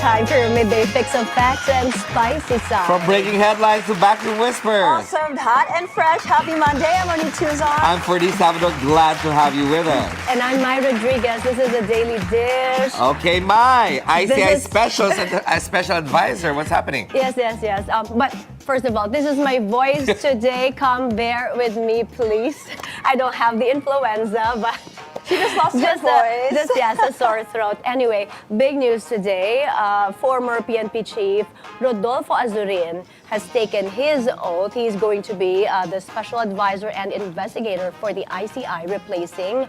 time for your midday fix of facts and spicy sauce. From breaking headlines to backroom whispers. All served hot and fresh. Happy Monday. I'm Monique Tuzon. I'm Ferdi Salvador. Glad to have you with us. And I'm Mai Rodriguez. This is a Daily Dish. Okay, Mai. ICI is... special advisor. What's happening? Yes. But first of all, this is my voice today. Come bear with me, please. I don't have the influenza, but... She just lost her voice. A sore throat. Anyway, big news today. Former PNP chief Rodolfo Azurin has taken his oath. He's going to be the special advisor and investigator for the ICI, replacing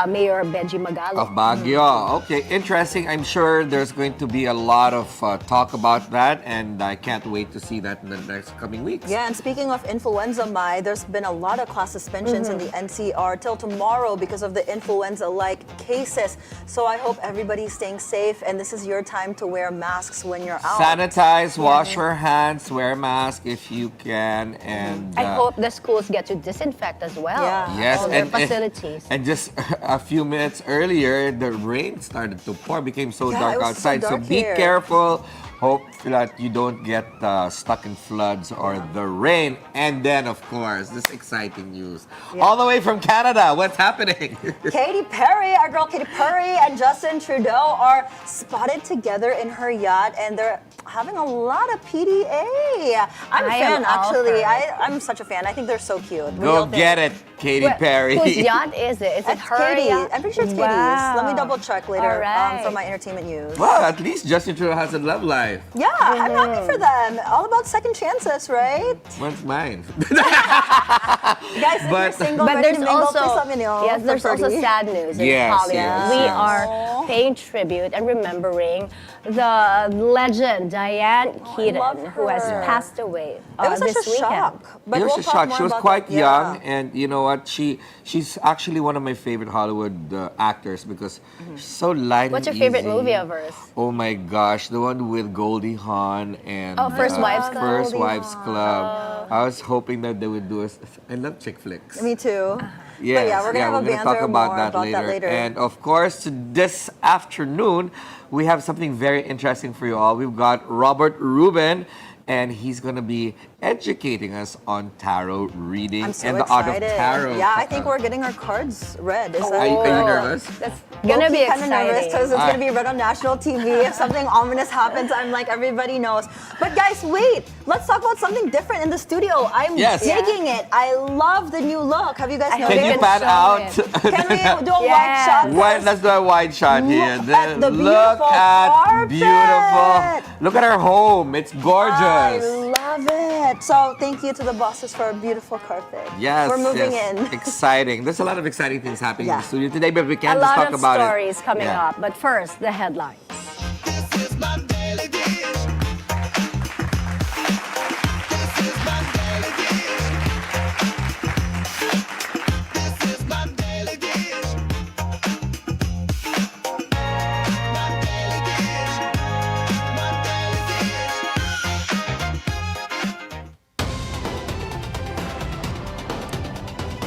Mayor Benji Magalo. Of Baguio. Okay, interesting. I'm sure there's going to be a lot of talk about that, and I can't wait to see that in the next coming weeks. Yeah, and speaking of influenza, Mai, there's been a lot of class suspensions in the NCR till tomorrow because of the influenza-like cases. So I hope everybody's staying safe, and this is your time to wear masks when you're out. Sanitize, wash your hands, wear a mask if you can, and... I hope the schools get to disinfect as well. Yeah. Yes, all their facilities. And just a few minutes earlier, the rain started to pour, became so dark outside. So be careful. Hope that you don't get stuck in floods or the rain. And then, of course, this exciting news. All the way from Canada, what's happening? Katy Perry, our girl Katy Perry and Justin Trudeau are spotted together in her yacht, and they're having a lot of PDA. I'm a fan, actually. I'm such a fan. I think they're so cute. Go get it, Katy Perry. Whose yacht is it? Is it her yacht? I'm pretty sure it's Katie's. Let me double check later for my entertainment news. Well, at least Justin Trudeau has a love life. Yeah, I'm happy for them. All about second chances, right? What's mine? Guys, if you're single, but there's also, please let me know. yes, there's also sad news in Hollywood. We are paying tribute and remembering the legend Diane Keaton, who has passed away it was this such a weekend. Shock. But it was a shock. She was quite young, yeah. and you know what? She's actually one of my favorite Hollywood actors because she's so light What's and your favorite easy. movie of hers? Oh my gosh, the one with Goldie Hawn and First Wives Club. First Wives Club. I was hoping that they would do I love chick flicks. Me too. Yes, but yeah, we're gonna talk about that later. And of course, this afternoon, we have something very interesting for you all. We've got Robert Rubin, and he's going to be educating us on tarot reading I'm so and the art of tarot. Yeah, I think we're getting our cards read. Are you nervous? That's gonna be kind of nervous because it's gonna be read on national TV. If something ominous happens, I'm like, everybody knows. But guys, wait, let's talk about something different in the studio. I'm digging it. I love the new look. Have you guys noticed? Can you pan out? Can we do a wide shot? Let's do a wide shot here. Look at the beautiful. Look at our home. It's gorgeous. I love it. So thank you to the bosses for a beautiful carpet. Yes, we're moving in. Exciting. There's a lot of exciting things happening in the studio today, but we can't just talk about it. A lot of stories coming up. But first, the headlines. This is my daily dish. This is my daily dish. This is my daily dish. My daily dish. My daily dish.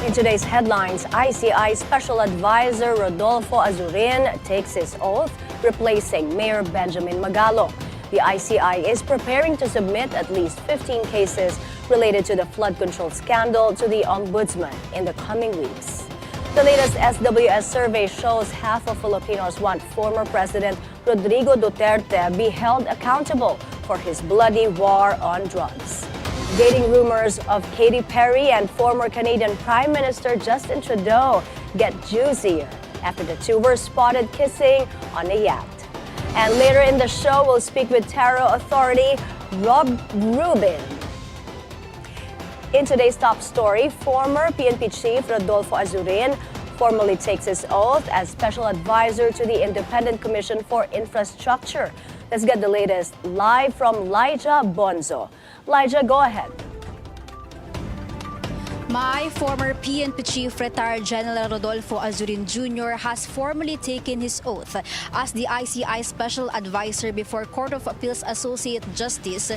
In today's headlines, ICI Special Advisor Rodolfo Azurin takes his oath, replacing Mayor Benjamin Magalo. The ICI is preparing to submit at least 15 cases related to the flood control scandal to the Ombudsman in the coming weeks. The latest SWS survey shows half of Filipinos want former President Rodrigo Duterte be held accountable for his bloody war on drugs. Dating rumors of Katy Perry and former Canadian Prime Minister Justin Trudeau get juicier after the two were spotted kissing on a yacht. And later in the show, we'll speak with Tarot Authority Rob Rubin. In today's top story, former PNP chief Rodolfo Azurin formally takes his oath as special advisor to the Independent Commission for Infrastructure. Let's get the latest live from Lyja Bonzo. Lyja, go ahead. My former PNP chief, retired General Rodolfo Azurin Jr. has formally taken his oath as the ICI Special Advisor before Court of Appeals Associate Justice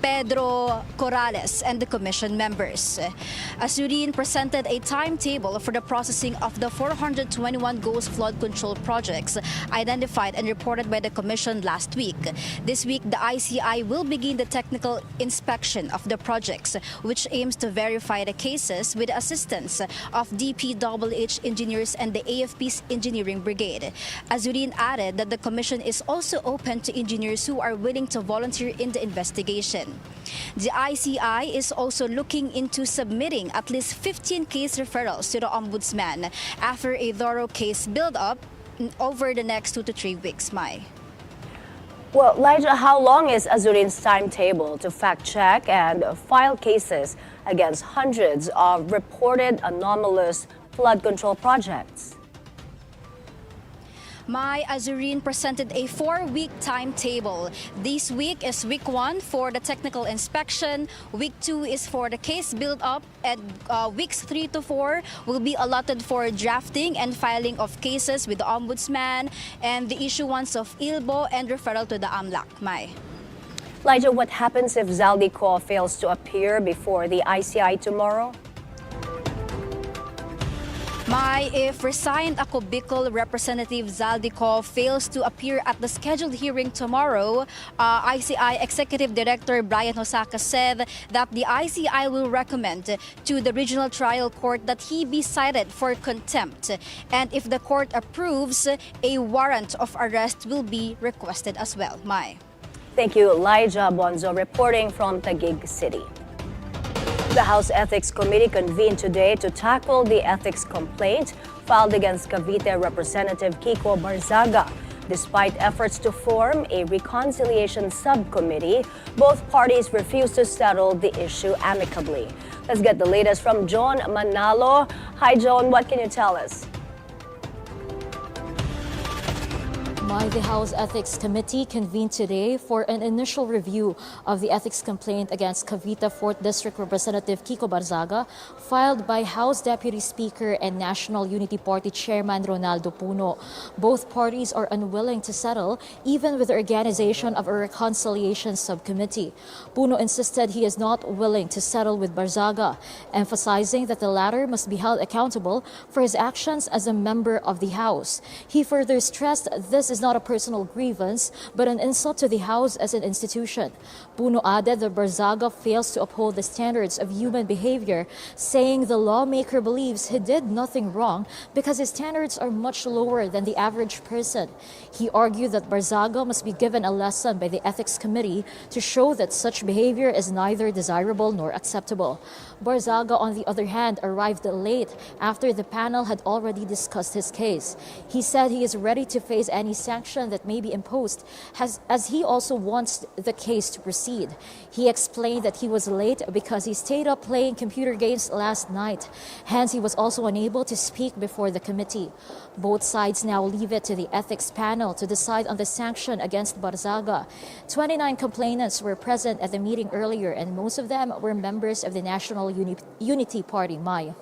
Pedro Corrales and the commission members. Azurin presented a timetable for the processing of the 421 ghost flood control projects identified and reported by the commission last week. This week, the ICI will begin the technical inspection of the projects, which aims to verify the cases with the assistance of DPWH engineers and the AFP's engineering brigade. Azurin added that the commission is also open to engineers who are willing to volunteer in the investigation. The ICI is also looking into submitting at least 15 case referrals to the Ombudsman after a thorough case build-up over the next 2 to 3 weeks, Mai. Well, Elijah, how long is Azurin's timetable to fact-check and file cases against hundreds of reported anomalous flood control projects? Mai, Azurin presented a 4-week timetable. This week is week 1 for the technical inspection, week 2 is for the case build-up, and weeks 3 to 4 will be allotted for drafting and filing of cases with the Ombudsman and the issuance of ILBO and referral to the AMLAC. Mai. Elijah, what happens if Zaldico fails to appear before the ICI tomorrow? Mai, if resigned Ako Bicol Representative Zaldico fails to appear at the scheduled hearing tomorrow, ICI Executive Director Brian Hosaka said that the ICI will recommend to the Regional Trial Court that he be cited for contempt. And if the court approves, a warrant of arrest will be requested as well. Mai. Thank you, Elijah Bonzo, reporting from Taguig City. The House Ethics Committee convened today to tackle the ethics complaint filed against Cavite Representative Kiko Barzaga. Despite efforts to form a reconciliation subcommittee, both parties refused to settle the issue amicably. Let's get the latest from John Manalo. Hi, John. What can you tell us? The House Ethics Committee convened today for an initial review of the ethics complaint against Cavite 4th District Representative Kiko Barzaga, filed by House Deputy Speaker and National Unity Party Chairman Ronaldo Puno. Both parties are unwilling to settle, even with the organization of a reconciliation subcommittee. Puno insisted he is not willing to settle with Barzaga, emphasizing that the latter must be held accountable for his actions as a member of the House. He further stressed this is not a personal grievance, but an insult to the House as an institution. Puno added that Barzaga fails to uphold the standards of human behavior, saying the lawmaker believes he did nothing wrong because his standards are much lower than the average person. He argued that Barzaga must be given a lesson by the Ethics Committee to show that such behavior is neither desirable nor acceptable. Barzaga, on the other hand, arrived late after the panel had already discussed his case. He said he is ready to face any sanction that may be imposed, as he also wants the case to proceed. He explained that he was late because he stayed up playing computer games last night. Hence, he was also unable to speak before the committee. Both sides now leave it to the ethics panel to decide on the sanction against Barzaga. 29 complainants were present at the meeting earlier, and most of them were members of the National Unity Party, Mai.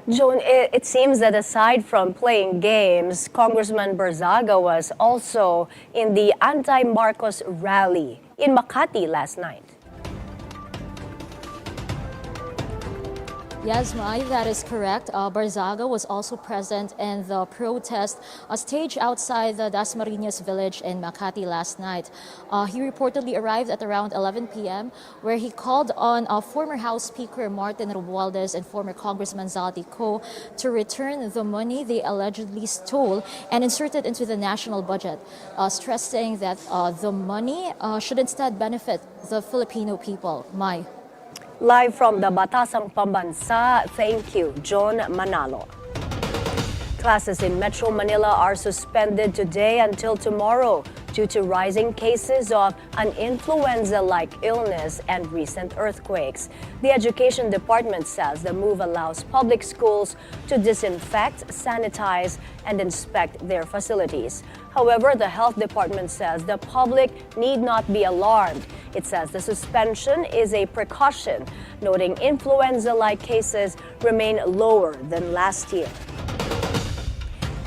Joan, it seems that aside from playing games, Congressman Barzaga was also in the anti-Marcos rally in Makati last night. Yes, Mai, that is correct. Barzaga was also present in the protest staged outside the Dasmariñas village in Makati last night. He reportedly arrived at around 11 p.m., where he called on former House Speaker Martin Romualdez and former Congressman Zaldico to return the money they allegedly stole and inserted into the national budget, stressing that the money should instead benefit the Filipino people. Mai. Live from the Batasang Pambansa, thank you, John Manalo. Classes in Metro Manila are suspended today until tomorrow due to rising cases of an influenza-like illness and recent earthquakes. The Education Department says the move allows public schools to disinfect, sanitize, and inspect their facilities. However, the Health Department says the public need not be alarmed. It says the suspension is a precaution, noting influenza-like cases remain lower than last year.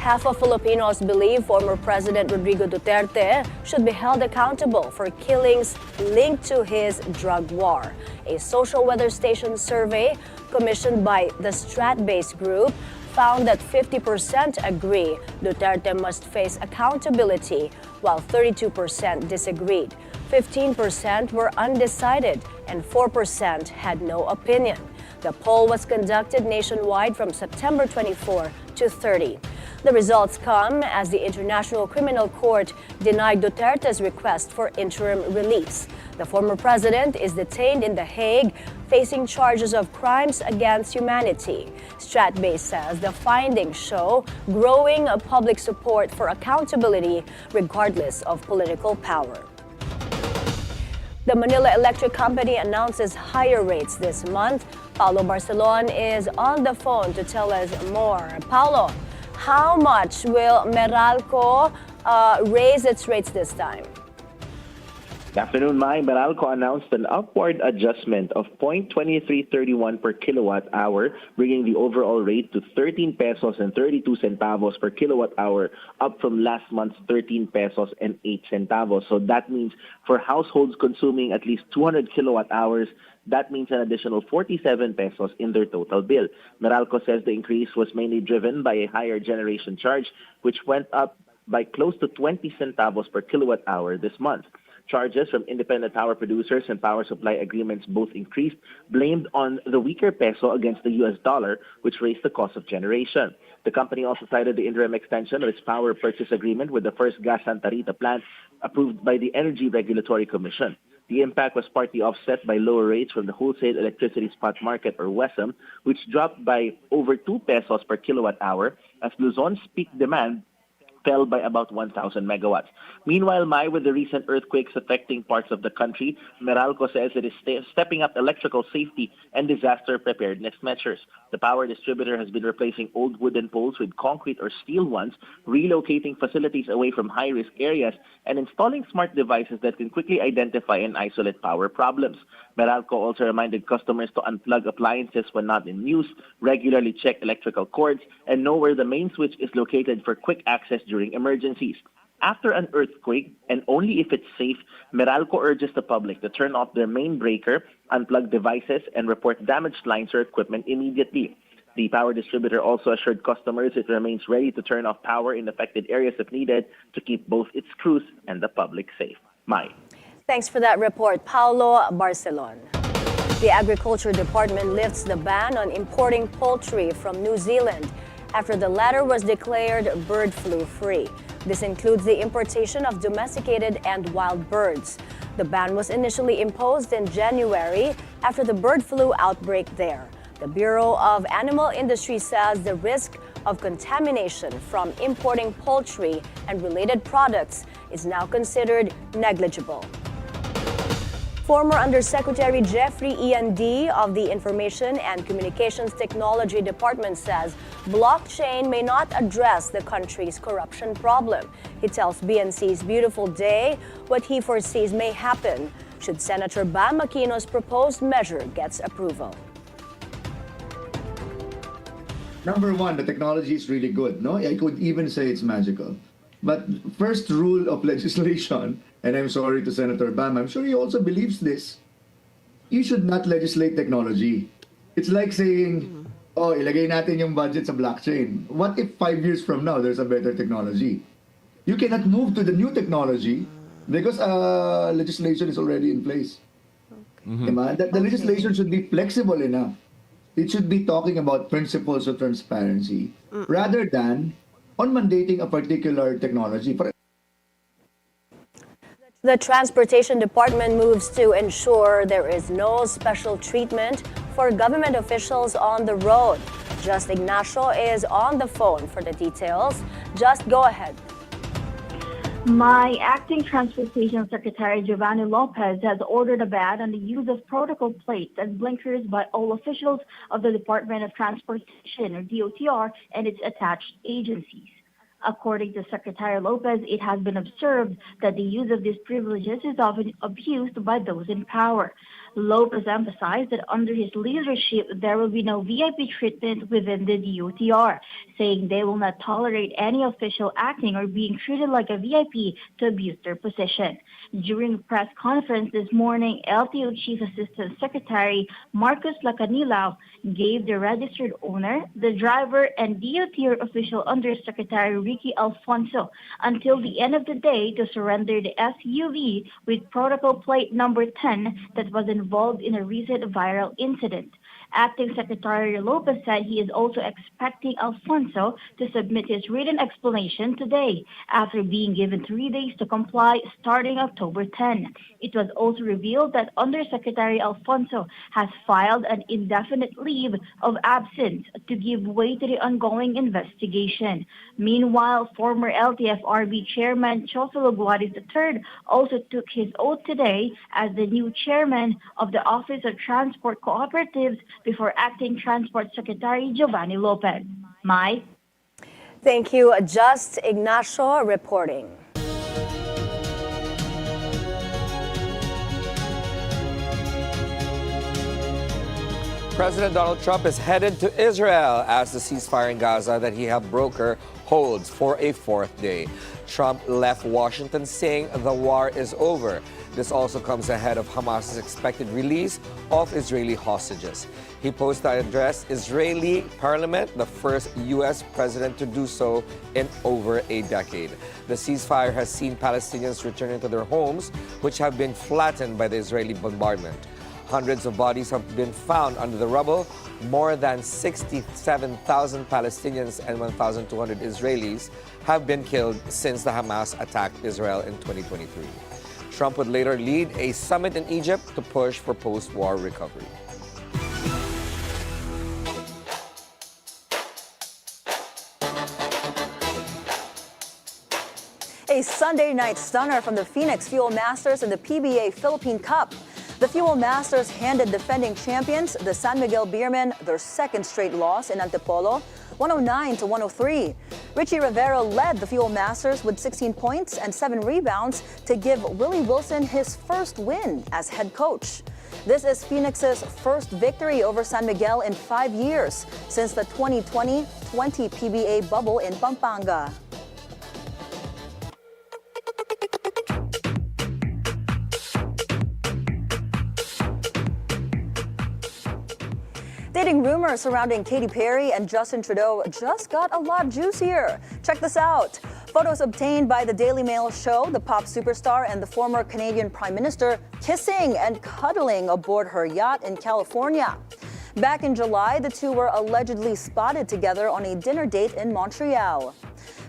Half of Filipinos believe former President Rodrigo Duterte should be held accountable for killings linked to his drug war. A social weather station survey commissioned by the Strat-based group found that 50% agree Duterte must face accountability, while 32% disagreed. 15% were undecided, and 4% had no opinion. The poll was conducted nationwide from September 24 to 30. The results come as the International Criminal Court denied Duterte's request for interim release. The former president is detained in The Hague, facing charges of crimes against humanity. Stratbase says the findings show growing public support for accountability regardless of political power. The Manila Electric Company announces higher rates this month. Paulo Barcelon is on the phone to tell us more. Paulo, how much will Meralco raise its rates this time? Good afternoon, Mai. Meralco announced an upward adjustment of 0.2331 per kilowatt hour, bringing the overall rate to 13 pesos and 32 centavos per kilowatt hour, up from last month's 13 pesos and 8 centavos. So that means for households consuming at least 200 kilowatt hours, that means an additional 47 pesos in their total bill. Meralco says the increase was mainly driven by a higher generation charge, which went up by close to 20 centavos per kilowatt hour this month. Charges from independent power producers and power supply agreements both increased, blamed on the weaker peso against the US dollar, which raised the cost of generation. The company also cited the interim extension of its power purchase agreement with the first Gas Santa Rita plant approved by the Energy Regulatory Commission. The impact was partly offset by lower rates from the wholesale electricity spot market, or WESM, which dropped by over 2 pesos per kilowatt hour as Luzon's peak demand fell by about 1,000 megawatts. Meanwhile, Mai, with the recent earthquakes affecting parts of the country, Meralco says it is stepping up electrical safety and disaster preparedness measures. The power distributor has been replacing old wooden poles with concrete or steel ones, relocating facilities away from high-risk areas, and installing smart devices that can quickly identify and isolate power problems. Meralco also reminded customers to unplug appliances when not in use, regularly check electrical cords, and know where the main switch is located for quick access during emergencies. After an earthquake, and only if it's safe, Meralco urges the public to turn off their main breaker, unplug devices, and report damaged lines or equipment immediately. The power distributor also assured customers it remains ready to turn off power in affected areas if needed to keep both its crews and the public safe. Mai. Thanks for that report, Paulo Barcelon. The Agriculture Department lifts the ban on importing poultry from New Zealand after the latter was declared bird flu free. This includes the importation of domesticated and wild birds. The ban was initially imposed in January after the bird flu outbreak there. The Bureau of Animal Industry says the risk of contamination from importing poultry and related products is now considered negligible. Former Undersecretary Jeffrey Ian D. of the Information and Communications Technology Department says blockchain may not address the country's corruption problem. He tells BNC's Beautiful Day what he foresees may happen should Senator Bam Aquino's proposed measure gets approval. Number one, the technology is really good. No, I could even say it's magical. But first rule of legislation, and I'm sorry to Senator Bam, I'm sure he also believes this. You should not legislate technology. It's like saying, oh, ilagay natin yung budget sa blockchain. What if 5 years from now, there's a better technology? You cannot move to the new technology because legislation is already in place. The legislation should be flexible enough. It should be talking about principles of transparency rather than on mandating a particular technology. The Transportation Department moves to ensure there is no special treatment for government officials on the road. Just Ignacio is on the phone for the details. Just go ahead. My acting Transportation Secretary Giovanni Lopez has ordered a ban on the use of protocol plates and blinkers by all officials of the Department of Transportation, or DOTR, and its attached agencies. According to Secretary Lopez, it has been observed that the use of these privileges is often abused by those in power. Lopez emphasized that under his leadership, there will be no VIP treatment within the DOTR, saying they will not tolerate any official acting or being treated like a VIP to abuse their position. During a press conference this morning, LTO Chief Assistant Secretary Marcos Lacanilaw gave the registered owner, the driver, and DOTR official Undersecretary Ricky Alfonso until the end of the day to surrender the SUV with protocol plate number 10 that was involved in a recent viral incident. Acting Secretary Lopez said he is also expecting Alfonso to submit his written explanation today, after being given 3 days to comply starting October 10. It was also revealed that Undersecretary Alfonso has filed an indefinite leave of absence to give way to the ongoing investigation. Meanwhile, former LTFRB Chairman Chofilo Guaris III also took his oath today as the new chairman of the Office of Transport Cooperatives before Acting Transport Secretary Giovanni Lopez. Mai? Thank you, Just Ignacio reporting. President Donald Trump is headed to Israel as the ceasefire in Gaza that he helped broker holds for a fourth day. Trump left Washington saying the war is over. This also comes ahead of Hamas's expected release of Israeli hostages. He posted to address Israeli parliament, the first U.S. president to do so in over a decade. The ceasefire has seen Palestinians returning to their homes, which have been flattened by the Israeli bombardment. Hundreds of bodies have been found under the rubble. More than 67,000 Palestinians and 1,200 Israelis have been killed since the Hamas attacked Israel in 2023. Trump would later lead a summit in Egypt to push for post-war recovery. A Sunday night stunner from the Phoenix Fuel Masters in the PBA Philippine Cup. The Fuel Masters handed defending champions, the San Miguel Beermen, their second straight loss in Antipolo, 109-103. Richie Rivero led the Fuel Masters with 16 points and 7 rebounds to give Willie Wilson his first win as head coach. This is Phoenix's first victory over San Miguel in 5 years since the 2020-20 PBA bubble in Pampanga. Dating rumors surrounding Katy Perry and Justin Trudeau just got a lot juicier. Check this out. Photos obtained by the Daily Mail show the pop superstar and the former Canadian Prime Minister kissing and cuddling aboard her yacht in California. Back in July, the two were allegedly spotted together on a dinner date in Montreal.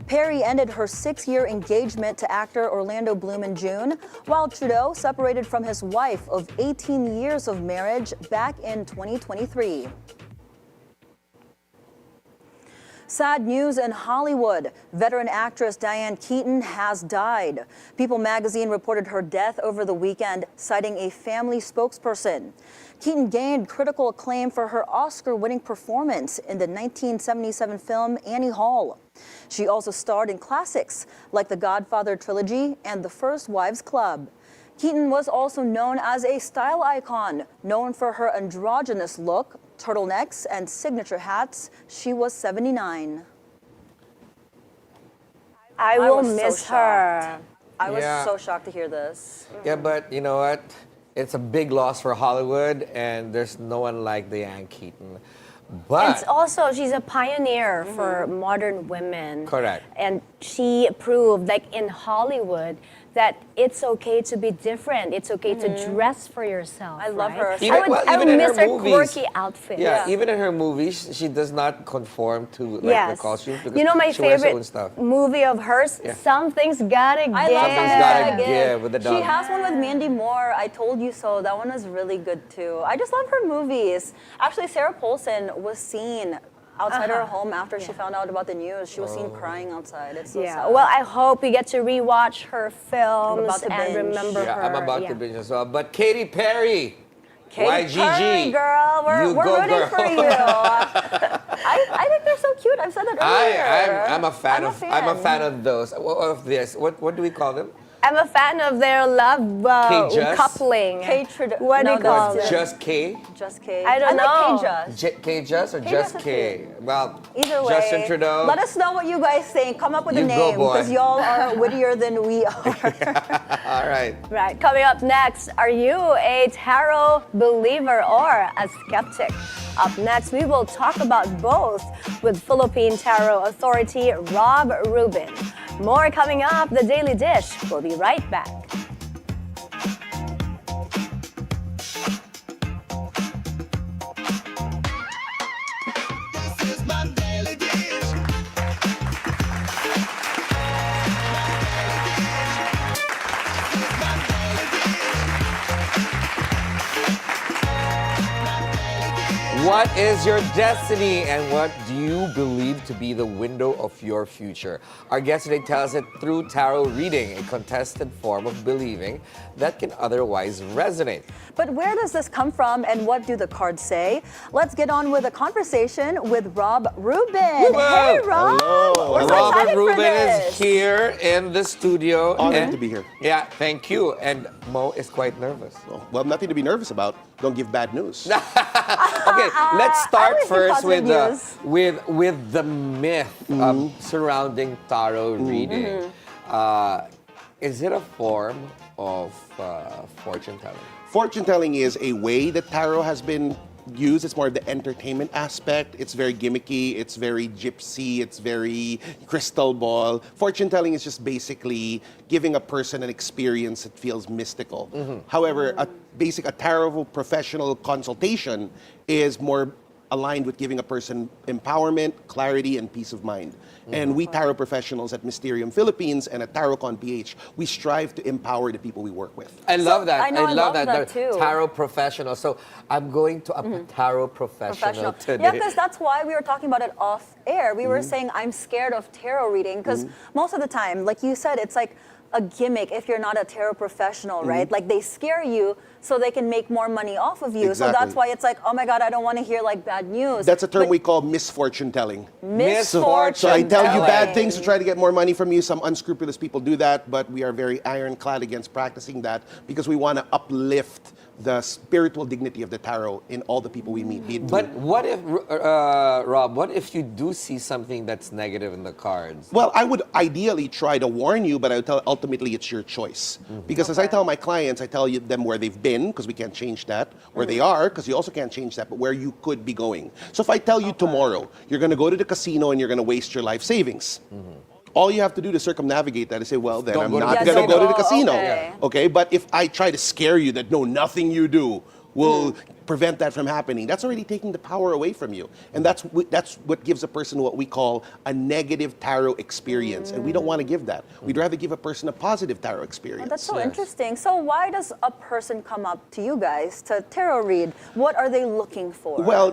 Perry ended her 6-year engagement to actor Orlando Bloom in June, while Trudeau separated from his wife of 18 years of marriage back in 2023. Sad news in Hollywood. Veteran actress Diane Keaton has died. People magazine reported her death over the weekend, citing a family spokesperson. Keaton gained critical acclaim for her Oscar-winning performance in the 1977 film Annie Hall. She also starred in classics like The Godfather trilogy and The First Wives Club. Keaton was also known as a style icon, known for her androgynous look, turtlenecks, and signature hats. She was 79. I will was so miss her. I was Yeah. so shocked to hear this. Yeah, but you know what? It's a big loss for Hollywood, and there's no one like Diane Keaton. But And also, she's a pioneer for modern women. Correct. And she proved, like in Hollywood, that it's okay to be different. It's okay to dress for yourself. I love right? her. Even- I well, would even in miss her her movies. quirky outfit. yeah, even in her movies, she does not conform to like Yes. the costumes because You know my she wears her favorite own stuff. movie of hers? Yeah. Something's Gotta Give. I love Something's Something's Gotta Give with the She dog. has one with Mandy Moore. I Told You So. That one is really good too. I just love her movies. Actually, Sarah Paulson was seen outside her home after she found out about the news. She was seen crying outside. It's so Yeah, sad. well, I hope we get to rewatch her films about to and binge. remember Yeah, her. I'm about yeah. to binge as well. But Katy Perry, Katy YGG, Perry, girl, we're you go, rooting girl. for you. I think they're so cute. I've said that earlier. I'm a fan I'm a of I'm a fan of those. Of this. What do we call them? I'm a fan of their love K-Just? coupling. What do you call it? Just K? Just K. I don't know. like K-Just. K-Just or K-Just just is K? Well, Either way, Justin Trudeau. let us know what you guys think. Come up with a You go, name boy. because y'all are wittier than we are. All right. Right, coming up next, are you a tarot believer or a skeptic? Up next, we will talk about both with Philippine Tarot Authority Rob Rubin. More coming up, The Daily Dish. We'll be right back. This is my daily dish. What is your destiny and what do you believe to be the window of your future? Our guest today tells it through tarot reading, a contested form of believing that can otherwise resonate. But where does this come from and what do the cards say? Let's get on with a conversation with Rob Rubin. Hey, Rob. Hello. We're so Robert excited for Rubin this. is here in the studio. Honored and- to be here. Yeah, thank you. And Mo is quite nervous. Well, nothing to be nervous about. Don't give bad news. Okay, let's start always give first with positive news. with the myth surrounding tarot reading. Is it a form of fortune telling? Fortune telling is a way that tarot has been used. It's more of the entertainment aspect. It's very gimmicky. It's very gypsy. It's very crystal ball. Fortune telling is just basically giving a person an experience that feels mystical. However, a tarot professional consultation is more aligned with giving a person empowerment, clarity, and peace of mind. And we tarot professionals at Mysterium Philippines and at TarotCon PH, we strive to empower the people we work with. I love that. I know, I love that The too. Tarot professional. So I'm going to a tarot professional today. Yeah, because that's why we were talking about it off air. We were saying I'm scared of tarot reading because most of the time, like you said, it's like a gimmick if you're not a tarot professional, right? Like they scare you so they can make more money off of you. So Exactly. that's why it's like, oh my God, I don't want to hear like bad news. That's a term But we call misfortune telling. misfortune. So I tell you bad telling. things to try to get more money from you. Some unscrupulous people do that, but we are very ironclad against practicing that because we want to uplift the spiritual dignity of the tarot in all the people we meet. Be it But what if, Rob, what if you do see something that's negative in the cards? Well, I would ideally try to warn you, but I would tell ultimately it's your choice. Because as I tell my clients, I tell them where they've been, because we can't change that, where they are, because you also can't change that, but where you could be going. So if I tell you tomorrow, you're going to go to the casino and you're going to waste your life savings. All you have to do to circumnavigate that is say, well, then Don't I'm go to not the going to casino. go to the casino. Okay. Okay, but if I try to scare you that no, nothing you do will prevent that from happening, that's already taking the power away from you. And that's what gives a person what we call a negative tarot experience. And we don't want to give that. We'd rather give a person a positive tarot experience. Oh, that's so Yes. interesting. So why does a person come up to you guys to tarot read? What are they looking for? Well,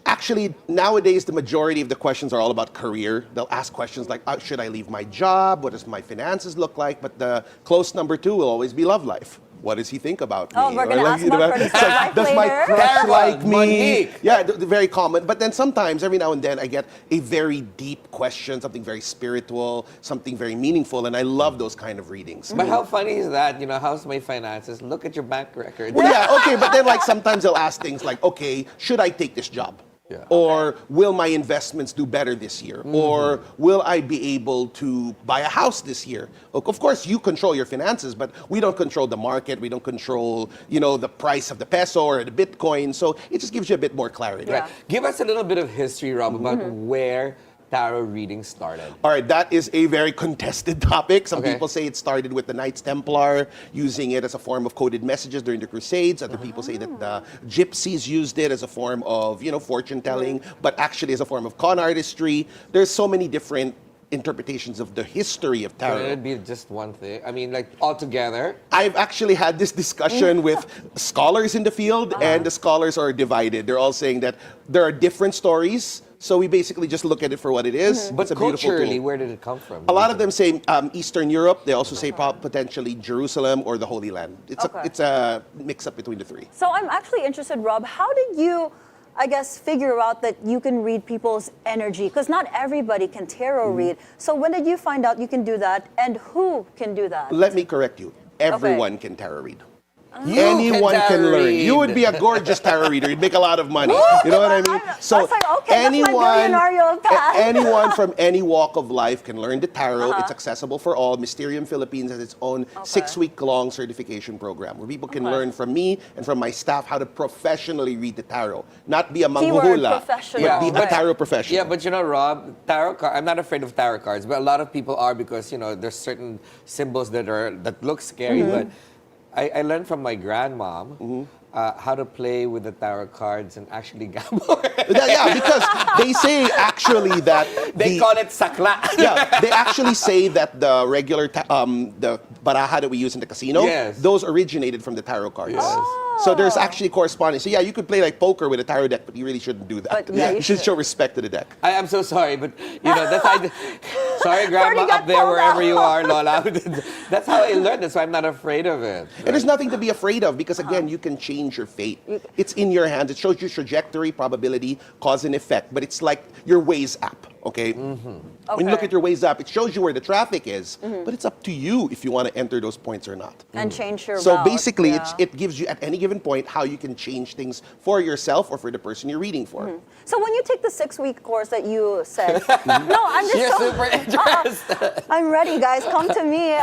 actually, nowadays, the majority of the questions are all about career. They'll ask questions like, should I leave my job? What does my finances look like? But the close number two will always be love life. What does he think about me? Oh, we're gonna Or ask about Ferdi's so, life does my later. crush Careful, like me? Monique. Yeah, very common. But then sometimes, every now and then, I get a very deep question, something very spiritual, something very meaningful, and I love those kind of readings. But how funny is that? You know, how's my finances? Look at your bank record. Well, yeah, okay, but then like sometimes they'll ask things like, okay, should I take this job? Yeah. Or will my investments do better this year? Or will I be able to buy a house this year? Of course, you control your finances, but we don't control the market. We don't control, the price of the peso or the Bitcoin. So it just gives you a bit more clarity. Yeah. Right. Give us a little bit of history, Rob, about where tarot reading started. All right, that is a very contested topic. Some Okay. people say it started with the Knights Templar, using it as a form of coded messages during the Crusades. Other people say that the Gypsies used it as a form of, fortune telling, but actually as a form of con artistry. There's so many different interpretations of the history of Could tarot. it be just one thing? I mean, like all together. I've actually had this discussion with scholars in the field, and the scholars are divided. They're all saying that there are different stories, so we basically just look at it for what it is. But It's a beautiful culturally, tool. where did it come from? A lot of them say Eastern Europe. They also say potentially Jerusalem or the Holy Land. It's Okay. a mix up between the three. So I'm actually interested, Rob, how did you I guess, figure out that you can read people's energy? Because not everybody can tarot read. So when did you find out you can do that, and who can do that? Let me correct you. Everyone can tarot read. Anyone can learn. read. You would be a gorgeous tarot reader. You'd make a lot of money. You know what I mean? So I was like, okay, that's my Bilyonaryo path. anyone from any walk of life can learn the tarot. It's accessible for all. Mysterium Philippines has its own 6-week-long certification program where people can learn from me and from my staff how to professionally read the tarot. Not be a manghuhula, but be a tarot professional. Yeah, but you know, Rob, tarot card. I'm not afraid of tarot cards, but a lot of people are because there's certain symbols that look scary, but I learned from my grandmom how to play with the tarot cards and actually gamble. Yeah, because they say actually that they call it sakla. Yeah, they actually say that the regular the baraha that we use in the casino, those originated from the tarot cards. So there's actually correspondence. So yeah, you could play like poker with a tarot deck, but you really shouldn't do that. But, yeah, you should show respect to the deck. I am so sorry, but that's sorry, Grandma, up there wherever you are, Lola. That's how I learned. That's why I'm not afraid of it. And there's nothing to be afraid of because again, you can change your fate. It's in your hands. It shows you trajectory, probability, cause and effect. But it's like your Waze app. Okay? When you look at your Waze app, it shows you where the traffic is, but it's up to you if you want to enter those points or not. And change your So route. basically, it gives you at any given point how you can change things for yourself or for the person you're reading for. So when you take the 6-week course that you said, no, I'm just You're super interested. I'm ready, guys. Come to me.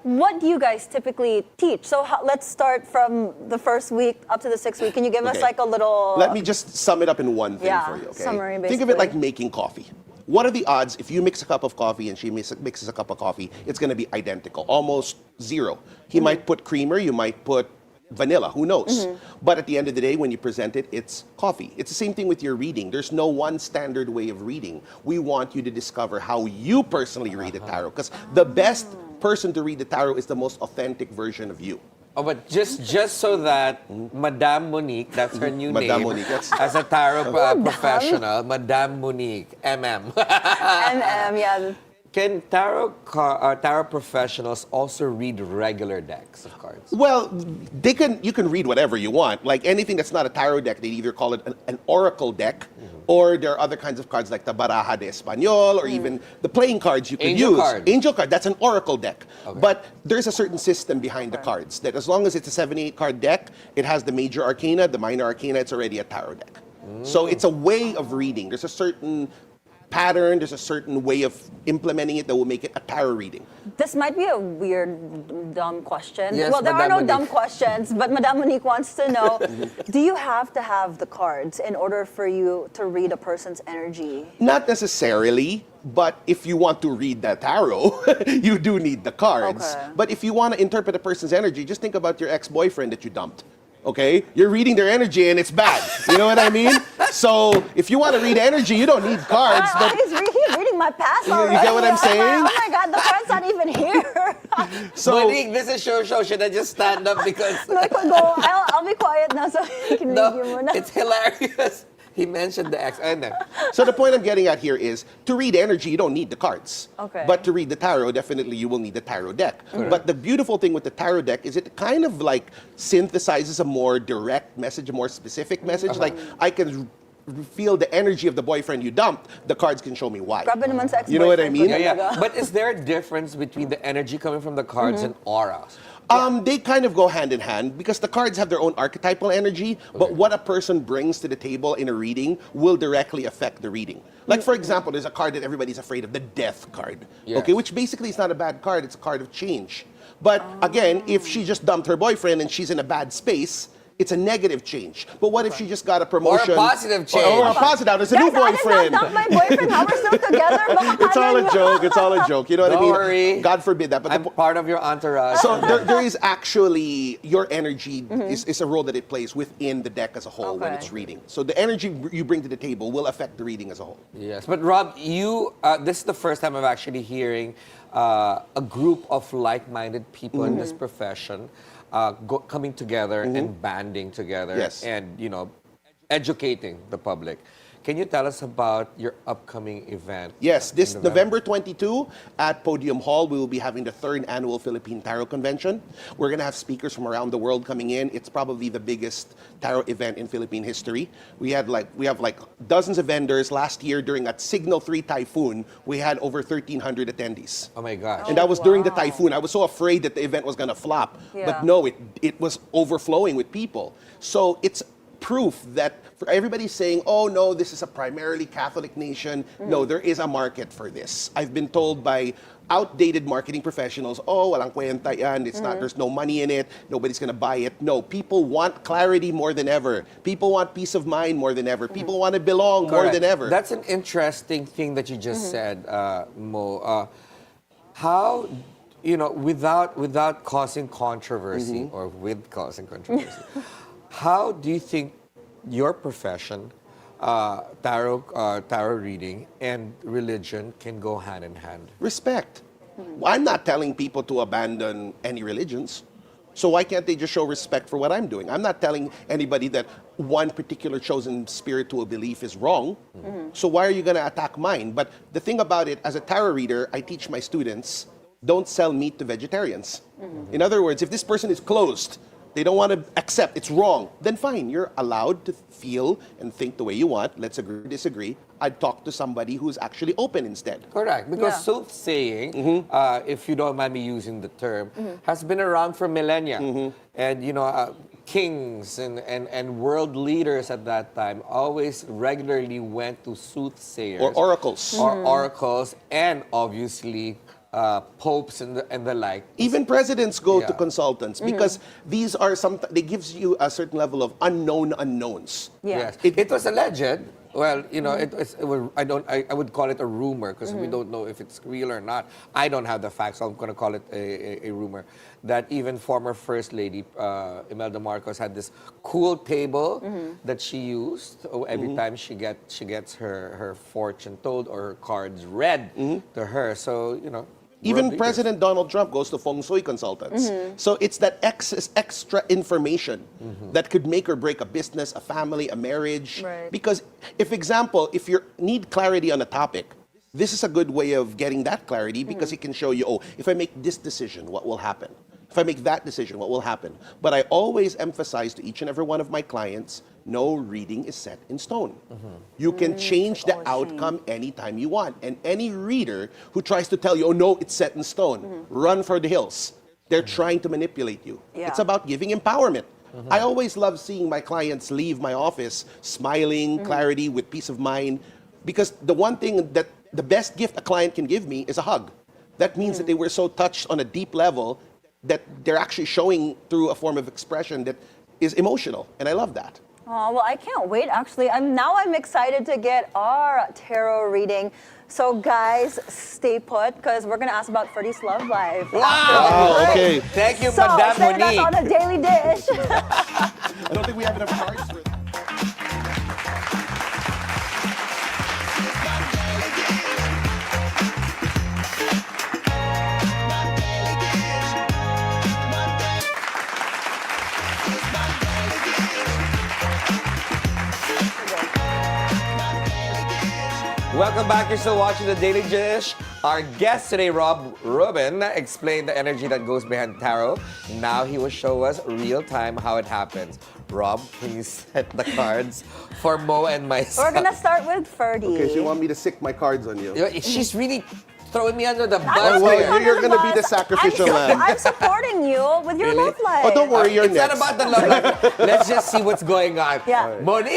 What do you guys typically teach? So let's start from the first week up to the 6th week. Can you give us like a little... Let me just sum it up in one thing for you, okay? Summary, basically. Think of it like making coffee. What are the odds if you mix a cup of coffee and she mixes a cup of coffee, it's going to be identical, almost zero. He might put creamer, you might put vanilla, who knows? But at the end of the day, when you present it, it's coffee. It's the same thing with your reading. There's no one standard way of reading. We want you to discover how you personally read the tarot, because the best person to read the tarot is the most authentic version of you. Oh, but just so that Madame Monique, that's her new Madame name, Monique, that's- as a tarot professional, Madame Monique, MM. yeah. Can tarot professionals also read regular decks of cards? Well, you can read whatever you want. Like anything that's not a tarot deck, they either call it an oracle deck, or there are other kinds of cards like the Baraja de Español, or even the playing cards you could Angel use. card. Angel card, that's an oracle deck. But there's a certain system behind the cards that as long as it's a 78 card deck, it has the major arcana, the minor arcana, it's already a tarot deck. So it's a way of reading. There's a certain pattern, there's a certain way of implementing it that will make it a tarot reading. This might be a weird, dumb question. Yes, well, there are Madame no dumb Monique. questions, but Madame Monique wants to know, do you have to have the cards in order for you to read a person's energy? Not necessarily, but if you want to read the tarot, you do need the cards. Okay. But if you want to interpret a person's energy, just think about your ex-boyfriend that you dumped. Okay? You're reading their energy and it's bad. You know what I mean? So if you want to read energy, you don't need cards. But He's reading my past already. you get what I'm saying? Oh my God, the card's not even here. so Monique, this is show. Should I just stand up because... No, go. I'll be quiet now so you can read you muna. It's hilarious. He mentioned the ex. So the point I'm getting at here is, to read energy, you don't need the cards. Okay. But to read the tarot, definitely you will need the tarot deck. But the beautiful thing with the tarot deck is it kind of like synthesizes a more direct message, a more specific message. Like, I can feel the energy of the boyfriend you dumped, the cards can show me why. Grabe naman sa ex-boyfriend You know what I mean? ko talaga. But is there a difference between the energy coming from the cards and auras? They kind of go hand in hand because the cards have their own archetypal energy, but what a person brings to the table in a reading will directly affect the reading. Like, for example, there's a card that everybody's afraid of, the Death card. Yes. Okay, which basically is not a bad card, it's a card of change. But again, if she just dumped her boyfriend and she's in a bad space, it's a negative change. But what if she just got a promotion? Or a positive change. Or a positive. There's a new boyfriend. Guys, I did not dump my boyfriend. Now we're still together. Baka It's all a joke. It's all a joke. You know what I Don't mean? worry. God forbid that. But I'm part of your entourage. so there is actually, your energy is a role that it plays within the deck as a whole when Okay. it's reading. So the energy you bring to the table will affect the reading as a whole. Yes, but Rob, this is the first time I'm actually hearing a group of like-minded people in this profession coming together and banding together Yes. and, educating the public. Can you tell us about your upcoming event? Yes, this in November 22 at Podium Hall, we will be having the 3rd annual Philippine Tarot Convention. We're going to have speakers from around the world coming in. It's probably the biggest tarot event in Philippine history. We have like dozens of vendors. Last year during a Cignal 3 typhoon, we had over 1,300 attendees. Oh my gosh. And that was during the typhoon. I was so afraid that the event was going to flop. Yeah. But no, it was overflowing with people. So it's proof that for everybody saying, oh no, this is a primarily Catholic nation. No, there is a market for this. I've been told by outdated marketing professionals, oh, walang kwenta yan, it's not, there's no money in it, nobody's gonna buy it. No, people want clarity more than ever. People want peace of mind more than ever. People want to belong more than ever. That's an interesting thing that you just said, Mo. How, without causing controversy or with causing controversy, how do you think your profession, tarot reading, and religion can go hand in hand? Respect. I'm not telling people to abandon any religions. So why can't they just show respect for what I'm doing? I'm not telling anybody that one particular chosen spiritual belief is wrong. So why are you going to attack mine? But the thing about it, as a tarot reader, I teach my students, don't sell meat to vegetarians. In other words, if this person is closed, they don't want to accept it's wrong, then fine, you're allowed to feel and think the way you want. Let's agree or disagree. I'd talk to somebody who's actually open instead. Correct, because soothsaying, if you don't mind me using the term, has been around for millennia. And kings and world leaders at that time always regularly went to soothsayers. Or oracles. Or oracles, and obviously popes and the like. Even presidents go to consultants because these are they gives you a certain level of unknown unknowns. Yes. It was alleged. Well, I would call it a rumor because we don't know if it's real or not. I don't have the facts, so I'm going to call it a rumor. That even former First Lady Imelda Marcos had this cool table that she used every time she gets her fortune told or her cards read to her. So, Even President Donald Trump goes to feng shui consultants. So it's that extra information that could make or break a business, a family, a marriage. Right. Because if you need clarity on a topic, this is a good way of getting that clarity because it can show you, oh, if I make this decision, what will happen? If I make that decision, what will happen? But I always emphasize to each and every one of my clients, no reading is set in stone. You can change the outcome anytime you want. And any reader who tries to tell you, oh no, it's set in stone, run for the hills. They're trying to manipulate you. Yeah. It's about giving empowerment. I always love seeing my clients leave my office smiling, clarity, with peace of mind. Because the one thing that the best gift a client can give me is a hug. That means that they were so touched on a deep level that they're actually showing through a form of expression that is emotional. And I love that. Oh, well, I can't wait, actually. I'm excited to get our tarot reading. So, guys, stay put, because we're going to ask about Ferdi's love life. Wow, okay. Thank you, So, Madame stay with us Monique. on the Daily Dish. I don't think we have enough cards for that. Welcome back. You're still watching The Daily Dish. Our guest today, Rob Rubin, explained the energy that goes behind tarot. Now he will show us real time how it happens. Rob, can you set the cards for Mo and myself? We're going to start with Ferdi. Okay, so you want me to sick my cards on you? She's really throwing me under the bus Oh, well, here. you're going to be the sacrificial lamb. I'm supporting you with your Really? love life. Oh, don't worry, you're It's next. not about the love life. Let's just see what's going on. Yeah. Monique.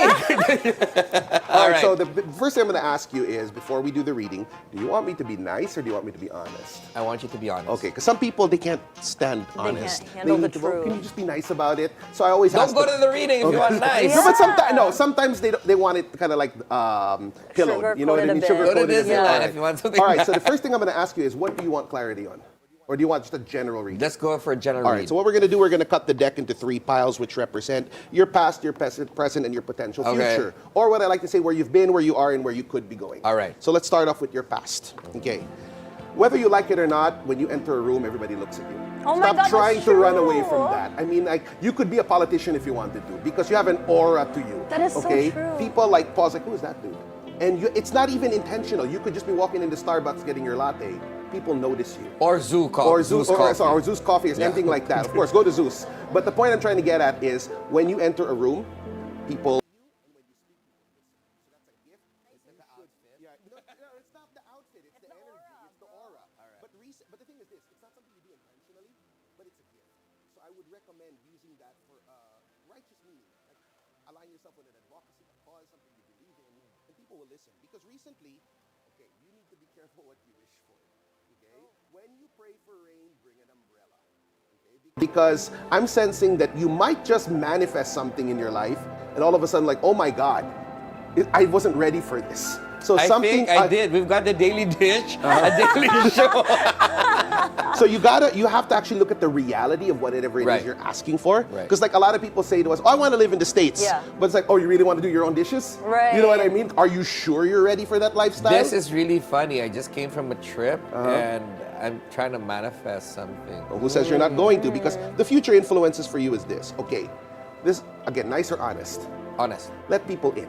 All right, so the first thing I'm going to ask you is, before we do the reading, do you want me to be nice or do you want me to be honest? I want you to be honest. Okay, because some people, they can't stand honest. can't handle the need to go, truth. Can you just be nice about it? So I always Don't ask go them- to the reading if you want nice. No, but sometimes they want it kind of like pillowed. You know what I Sugar-coated a mean? bit. Sugar Go to coated a bit. Disneyland All right. if you want something All right, so nice. the first thing I'm going to ask you is, what do you want clarity on? Or do you want just a general reading? Let's go for a general All read. right, so what we're going to do, we're going to cut the deck into 3 piles, which represent your past, your present, and your potential Okay. future. Or what I like to say, where you've been, where you are, and where you could be going. All right. So let's start off with your past. Okay. Whether you like it or not, when you enter a room, everybody looks at you. Oh my Stop God, trying that's to run true. away from that. I mean, like, you could be a politician if you wanted to because you have an aura to you. That is so okay? true. People like pause like, who is that dude? And it's not even intentional. You could just be walking into Starbucks getting your latte. People notice you. Or Zoo Coffee. Or Zeus, Coffee. or Zeus Coffee, or anything like that. Of course, go to Zeus. But the point I'm trying to get at is when you enter a room, people. It's not the outfit, it's the energy, it's the aura. But the thing is this, it's not something you do intentionally, but it's a gift. So I would recommend using that for righteous meaning. Like align yourself with an advocacy, a cause, something you believe in, and people will listen. Because recently, okay, you need to be careful what you wish for. Okay? When you pray for rain, bring an umbrella. Okay? Because I'm sensing that you might just manifest something in your life, and all of a sudden, like, oh my God, I wasn't ready for this. So I something think I did. We've got the daily dish, a daily show. So you have to actually look at the reality of whatever it is you're asking for. Right. Because like a lot of people say to us, oh, I want to live in the States. Yeah. But it's like, oh, you really want to do your own dishes? Right. You know what I mean? Are you sure you're ready for that lifestyle? This is really funny. I just came from a trip and I'm trying to manifest something. Well, who says you're not going to? Because the future influences for you is this. Okay, this, again, nice or honest. Honest. Let people in.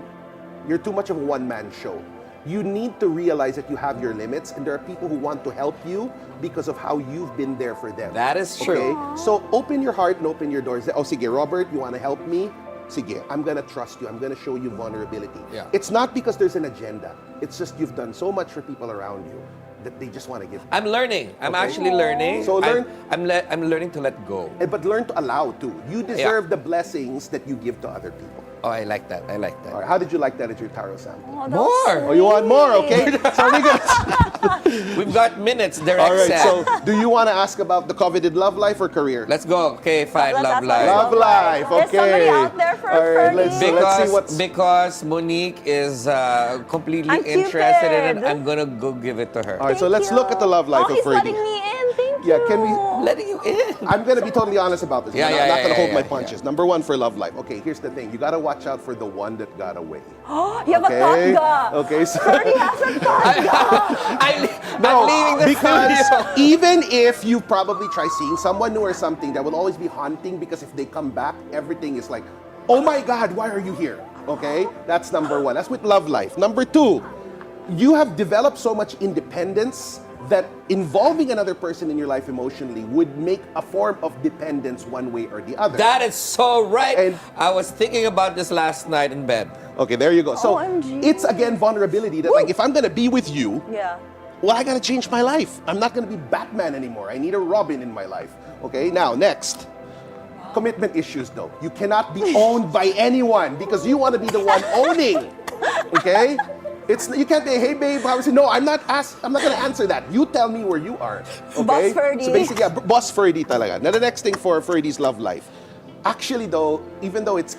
You're too much of a one-man show. You need to realize that you have your limits and there are people who want to help you because of how you've been there for them. That is true. Okay? So open your heart and open your doors. Oh, sige, Robert, you want to help me? Sige, I'm going to trust you. I'm going to show you vulnerability. Yeah. It's not because there's an agenda. It's just you've done so much for people around you that they just want to give. I'm learning. I'm Okay. actually learning. So learn- I'm learning to let go. But learn to allow too. You deserve the blessings that you give to other people. Oh, I like that. I like that. All right, how did you like that at your tarot sample? Oh, that was More. Oh, you want more? Okay. So we got. We've got minutes. Direct All right. set. So, do you want to ask about the coveted love life or career? Let's go. Okay, fine. Let's Love ask life. Love life. There's Okay. somebody out there for All right, Ferdi. let's see what's. Because Monique is completely I'm interested in it. Cupid. I'm gonna go give it to her. All right, so let's look at the love life oh, of he's Ferdi. letting me in. Thank Yeah, you. can we- Letting you in. I'm going to be totally honest about this. Yeah, I'm yeah, not yeah, going to hold yeah, my yeah. punches. Number one for love life. Okay, here's the thing. You got to watch out for the one that got away. You have a Okay? thought. Okay, so. Ferdi has a thought. I'm No, leaving the because studio. even if you probably try seeing someone new or something, that will always be haunting because if they come back, everything is like, oh my God, why are you here? Okay, that's number one. That's with love life. Number two, you have developed so much independence that involving another person in your life emotionally would make a form of dependence one way or the other. That is so right. And- I was thinking about this last night in bed. Okay, there you go. So OMG. it's again vulnerability that like if I'm gonna be with you, Yeah. well, I gotta change my life. I'm not gonna be Batman anymore. I need a Robin in my life. Okay, now next. Commitment issues though. You cannot be owned by anyone because you want to be the one owning. Okay? You can't say, hey babe, how is it? No, I'm not gonna answer that. You tell me where you are. Okay? Boss Ferdi. So basically, yeah, boss Ferdi talaga. Now the next thing for Ferdi's love life. Actually though, even though it's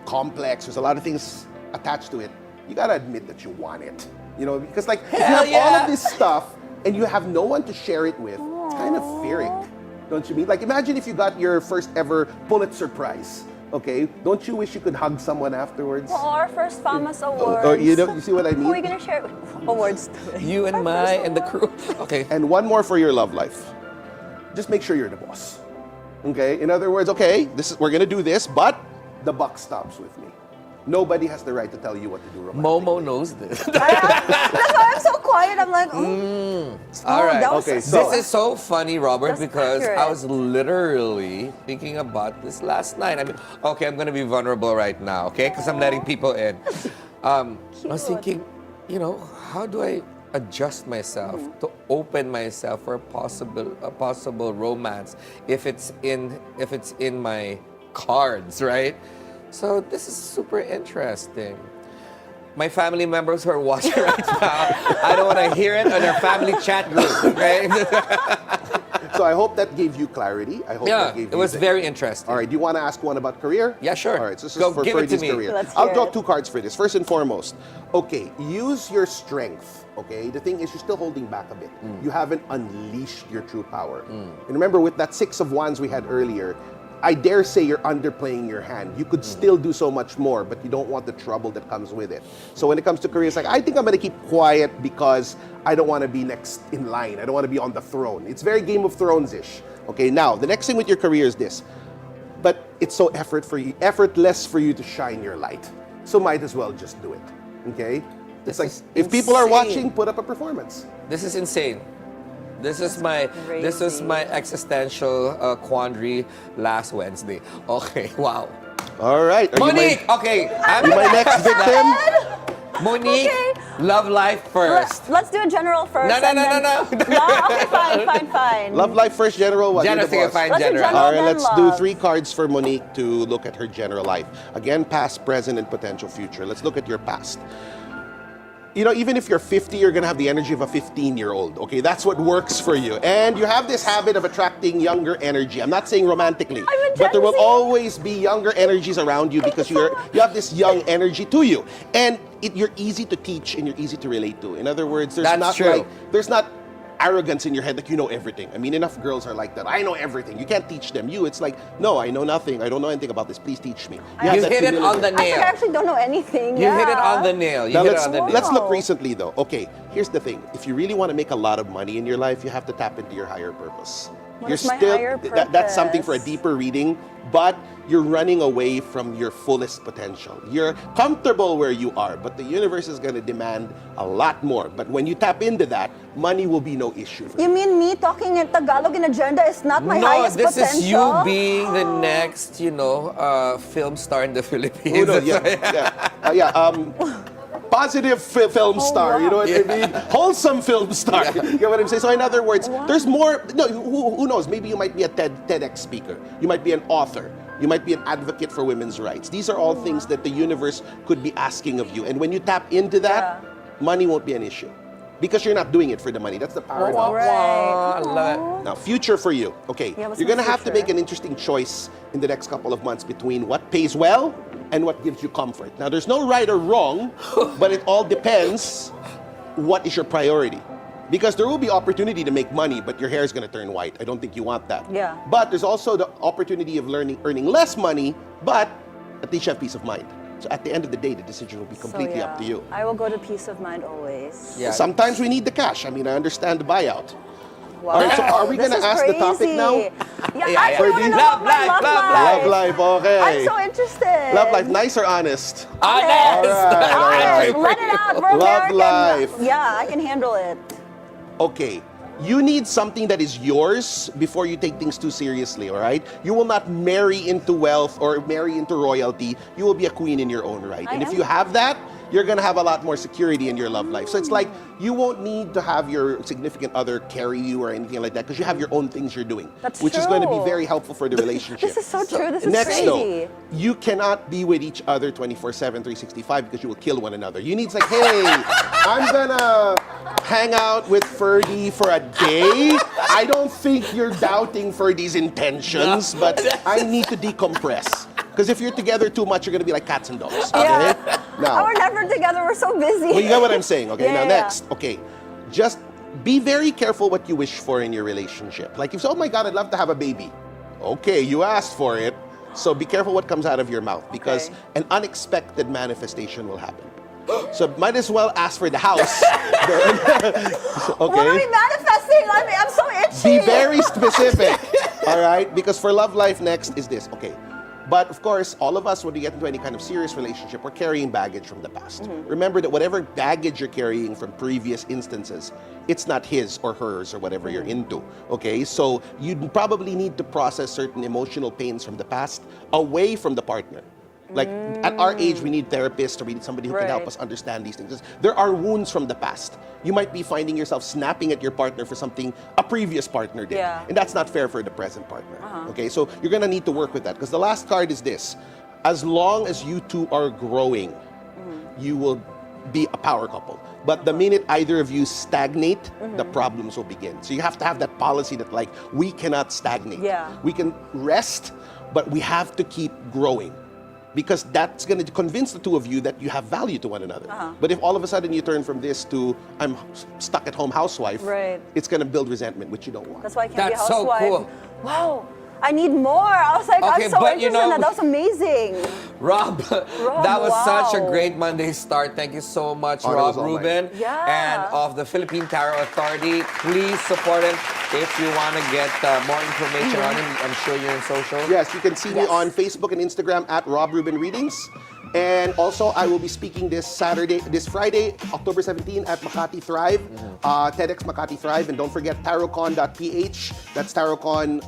complex, there's a lot of things attached to it, you gotta admit that you want it. You know, because like if you have all of this stuff and you have no one to share it with, it's kind of fearing. Don't you mean? Like imagine if you got your first ever Pulitzer Prize. Okay? Don't you wish you could hug someone afterwards? Or first famous awards. Or you see what I mean? Who are we gonna share awards to? You and Mai and the crew. Okay. And one more for your love life. Just make sure you're the boss. Okay? In other words, okay, we're gonna do this, but the buck stops with me. Nobody has the right to tell you what to do romantically. Momo knows this. That's why I'm so quiet. I'm like, All right. that was Okay, so- This is so funny, Robert, That's because accurate. I was literally thinking about this last night. I mean, okay, I'm going to be vulnerable right now, okay? Because I'm letting people in. I was thinking, you know, how do I adjust myself to open myself for a possible romance if it's in my cards, right? So this is super interesting. My family members who are watching right now, I don't want to hear it on our family chat group, okay? So I hope that gave you clarity. I hope Yeah, that gave it you was the- very interesting. All right, do you want to ask one about career? Yeah, sure. All right, so this Go, is for give it to Ferdi's me. career. Let's I'll hear draw it. 2 cards for this. First and foremost, okay, use your strength. Okay, the thing is you're still holding back a bit. You haven't unleashed your true power. And remember, with that 6 of Wands we had earlier, I dare say you're underplaying your hand. You could still do so much more, but you don't want the trouble that comes with it. So when it comes to career, it's like, I think I'm gonna keep quiet because I don't wanna be next in line. I don't wanna be on the throne. It's very Game of Thrones-ish. Okay, now, the next thing with your career is this. But it's so effortless for you to shine your light. So might as well just do it. Okay? It's like, if people are watching, put up a performance. This is insane. This is my existential quandary last Wednesday. Okay, wow. All right. Monique, okay. Are you my next victim? Monique, love life first. Let's do a general first. No. No? Okay, fine. Love life first, general. What? General, You're the boss. fine, Let's do general. general. All right, then let's love. do 3 cards for Monique to look at her general life. Again, past, present, and potential future. Let's look at your past. You know, even if you're 50, you're gonna have the energy of a 15-year-old, okay? That's what works for you. And you have this habit of attracting younger energy. I'm not saying romantically, but there will always be younger energies around you because you have this young energy to you. And you're easy to teach and you're easy to relate to. In other words, there's not arrogance in your head that you know everything. I mean, enough girls are like that. I know everything. You can't teach them. It's like, no, I know nothing. I don't know anything about this. Please teach me. You hit it on the nail. I actually don't know anything. You hit it on the nail. Now let's look recently though. Okay, here's the thing. If you really want to make a lot of money in your life, you have to tap into your higher purpose. What's my higher purpose? That's something for a deeper reading, but you're running away from your fullest potential. You're comfortable where you are, but the universe is going to demand a lot more. But when you tap into that, money will be no issue for you. You mean me talking in Tagalog in agenda is not my highest potential? No, this is you being the next, film star in the Philippines. Oh, no, positive film star, you know what I mean? Wholesome film star. You know what I'm saying? So in other words, there's more. No, who knows? Maybe you might be a TEDx speaker. You might be an author. You might be an advocate for women's rights. These are all things that the universe could be asking of you. And when you tap into that, money won't be an issue. Because you're not doing it for the money. That's the paradox. Right. Now, future for you. Okay, Yeah, what's you're my going to have to future? make an interesting choice in the next couple of months between what pays well and what gives you comfort. Now, there's no right or wrong, but it all depends what is your priority. Because there will be opportunity to make money, but your hair is going to turn white. I don't think you want that. Yeah. But there's also the opportunity of earning less money, but at least you have peace of mind. So at the end of the day, the decision will be completely up to you. I will go to peace of mind always. Yeah. Sometimes we need the cash. I mean, I understand the buyout. Wow. All right, so are we This going to is ask the topic crazy. now? Yeah, I actually want to know Love about my life, love Love life, okay. I'm so interested. Love life, nice or honest? Honest. Honest. Let it out. We're Love American. life. Yeah, I can handle it. Okay, you need something that is yours before you take things too seriously, all right? You will not marry into wealth or marry into royalty. You will be a queen in your own right. And if you have that, you're gonna have a lot more security in your love life. So it's like you won't need to have your significant other carry you or anything like that because you have your own things you're doing, which is going to be very helpful for the relationship. This is so true. This is Next, crazy. though, you cannot be with each other 24/7, 365 because you will kill one another. You need like, hey, I'm gonna hang out with Ferdi for a day. I don't think you're doubting Ferdi's intentions, but I need to decompress. Because if you're together too much, you're going to be like cats and dogs. Okay? Yeah. Now, We're never together. We're so busy. well, you get what I'm saying, okay? Yeah, Now, yeah. next, okay. Just be very careful what you wish for in your relationship. Like, if you say, oh my God, I'd love to have a baby. Okay, you asked for it. So be careful what comes out of your mouth because an unexpected manifestation will happen. So might as well ask for the house. What are we manifesting? I'm so itchy. Be very specific. All right? Because for love life next is this. Okay. But of course, all of us, when we get into any kind of serious relationship, we're carrying baggage from the past. Remember that whatever baggage you're carrying from previous instances, it's not his or hers or whatever you're into. Okay? So you probably need to process certain emotional pains from the past away from the partner. Like at our age, we need therapists or we need somebody who can help us understand these things. There are wounds from the past. You might be finding yourself snapping at your partner for something a previous partner did. Yeah. And that's not fair for the present partner. Okay, so you're gonna need to work with that because the last card is this. As long as you two are growing, you will be a power couple. But the minute either of you stagnate, the problems will begin. So you have to have that policy that like, we cannot stagnate. Yeah. We can rest, but we have to keep growing. Because that's going to convince the two of you that you have value to one another. But if all of a sudden you turn from this to I'm stuck at home housewife, it's going to build resentment, which you don't want. That's why I can't be a That's so housewife. cool. Wow. I need more. I was like, Okay, I'm so but interested in that. That was amazing. Rob, that was such a great Monday start. Thank you so much, Oh, that Rob was all Rubin. mine. Yeah. And of the Philippine Tarot Authority. Please support him. If you want to get more information on him, I'm sure you're in social. Yes, you can see me on Facebook and Instagram at Rob Rubin Readings. And also, I will be speaking this Friday, October 17 at Makati Thrive, TEDx Makati Thrive. And don't forget tarotcon.ph. That's Tarotcon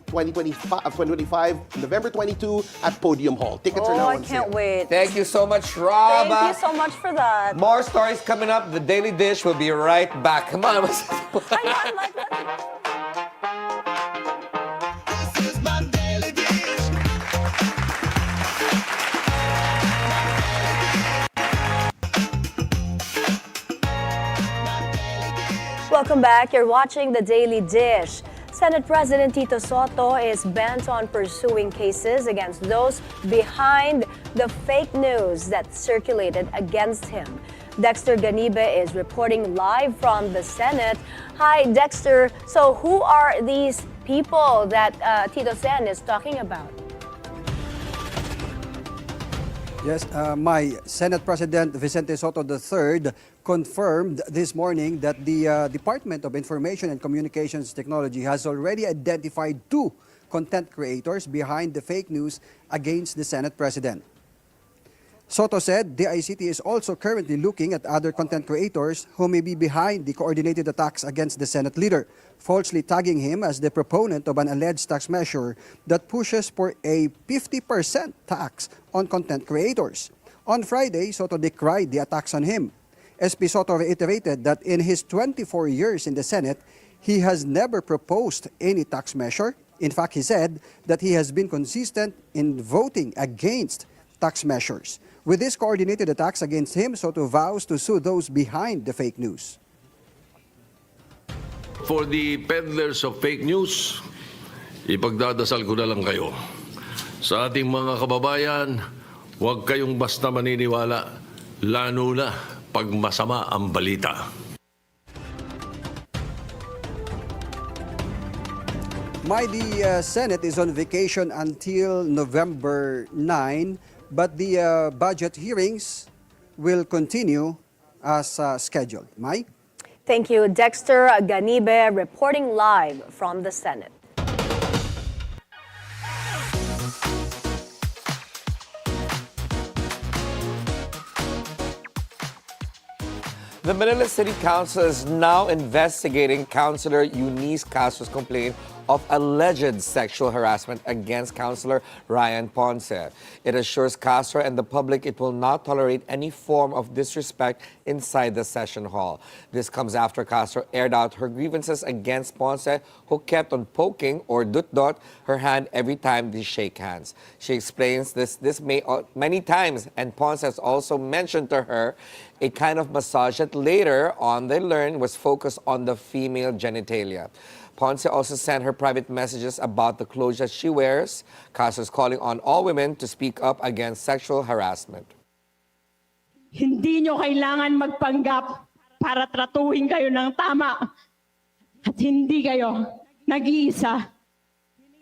2025, November 22 at Podium Hall. Tickets are now on I can't sale. wait. Thank you so much, Rob. Thank you so much for that. More stories coming up. The Daily Dish will be right back. Come on. I know, I'm like that. This is my daily dish. Welcome back. You're watching The Daily Dish. Senate President Tito Soto is bent on pursuing cases against those behind the fake news that circulated against him. Dexter Ganibe is reporting live from the Senate. Hi, Dexter. So who are these people that Tito Sen is talking about? Yes, my Senate President Vicente Soto III confirmed this morning that the Department of Information and Communications Technology has already identified 2 content creators behind the fake news against the Senate President. Soto said the ICT is also currently looking at other content creators who may be behind the coordinated attacks against the Senate leader, falsely tagging him as the proponent of an alleged tax measure that pushes for a 50% tax on content creators. On Friday, Soto decried the attacks on him. SP Soto reiterated that in his 24 years in the Senate, he has never proposed any tax measure. In fact, he said that he has been consistent in voting against tax measures. With these coordinated attacks against him, Soto vows to sue those behind the fake news. For the peddlers of fake news, ipagdadasal ko na lang kayo. Sa ating mga kababayan, huwag kayong basta maniniwala, lalo na pag masama ang balita. The Senate is on vacation until November 9, but the budget hearings will continue as scheduled. Mai? Thank you, Dexter Ganibe, reporting live from the Senate. The Manila City Council is now investigating Councilor Eunice Castro's complaint of alleged sexual harassment against Councilor Ryan Ponce. It assures Castro and the public it will not tolerate any form of disrespect inside the session hall. This comes after Castro aired out her grievances against Ponce, who kept on poking or dot her hand every time they shake hands. She explains this many times, and Ponce has also mentioned to her a kind of massage that later on they learned was focused on the female genitalia. Ponce also sent her private messages about the clothes that she wears. Castro is calling on all women to speak up against sexual harassment. Hindi nyo kailangan magpanggap para tratuhin kayo ng tama at hindi kayo nag-iisa.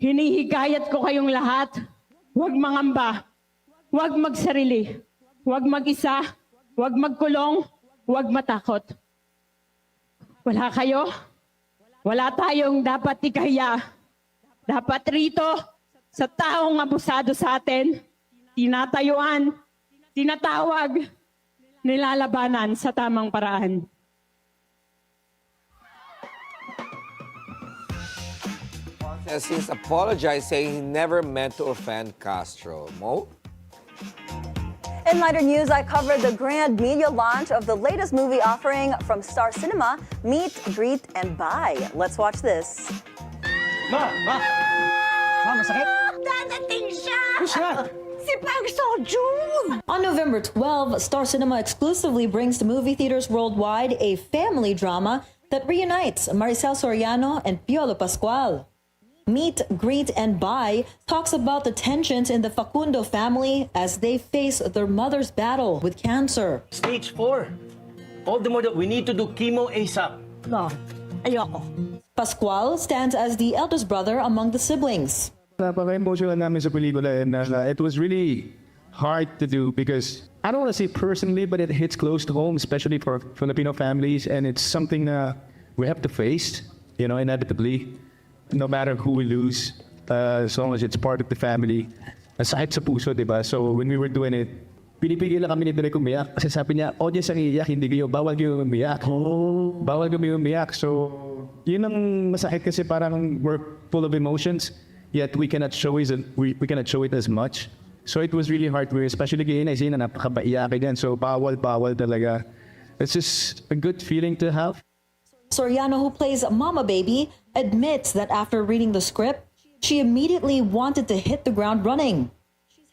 Hinihikayat ko kayong lahat, huwag mangamba, huwag magsarili, huwag mag-isa, huwag magkulong, huwag matakot. Wala kayo? Wala tayong dapat ikahiya. Dapat rito, sa taong abusado sa atin, tinatayuan, tinatawag, nilalabanan sa tamang paraan. Has since apologized, saying he never meant to offend Castro. Mo? In lighter news, I covered the grand media launch of the latest movie offering from Star Cinema, Meet, Greet, and Buy. Let's watch this. Ma, masakit? Dadating siya! Who's that? Si Pang Seo-joon! On November 12, Star Cinema exclusively brings to movie theaters worldwide a family drama that reunites Maricel Soriano and Piolo Pascual. Meet, Greet, and Buy talks about the tensions in the Facundo family as they face their mother's battle with cancer. Stage 4. All the more that we need to do chemo ASAP. No, ayoko. Pascual stands as the eldest brother among the siblings. Napaka-emotional namin sa pelikula, and it was really hard to do because I don't want to say personally, but it hits close to home, especially for Filipino families, and it's something we have to face. inevitably, no matter who we lose, as long as it's part of the family, aside sa puso, di ba? So when we were doing it, pinipigil lang kami ni Direk umiyak kasi sabi niya, audience ang iiyak, hindi kayo, bawal kayo umiyak. Bawal kami umiyak. So, yun ang masakit kasi parang we're full of emotions, yet we cannot show it as much. So it was really hard, especially kay Inay, na napakabaiyakin yan. So bawal talaga. It's just a good feeling to have. Soriano, who plays Mama Baby, admits that after reading the script, she immediately wanted to hit the ground running.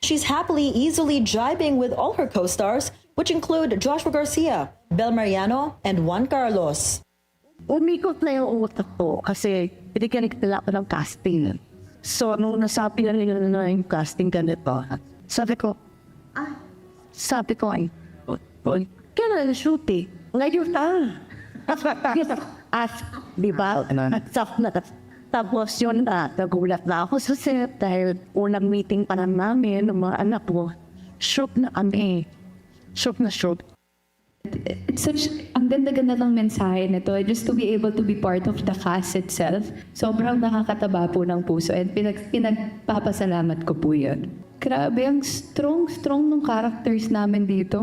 She's happily, easily jibing with all her co-stars, which include Joshua Garcia, Bel Mariano, and Juan Carlos. Umikot na yung utak ko kasi pinigyan nila ako ng casting. So, nung nasabi na nila na yung casting ganito, sabi ko, kailan na shoot eh? Ngayon na. Di ba? Tapos yun nagulat na ako sa set dahil unang meeting pa lang namin ng mga anak ko. Shock na kami. Shock na shock. It's ang ganda-ganda ng mensahe nito, just to be able to be part of the cast itself. Sobrang nakakataba po ng puso and pinagpapasalamat ko po yun. Grabe, ang strong ng characters namin dito.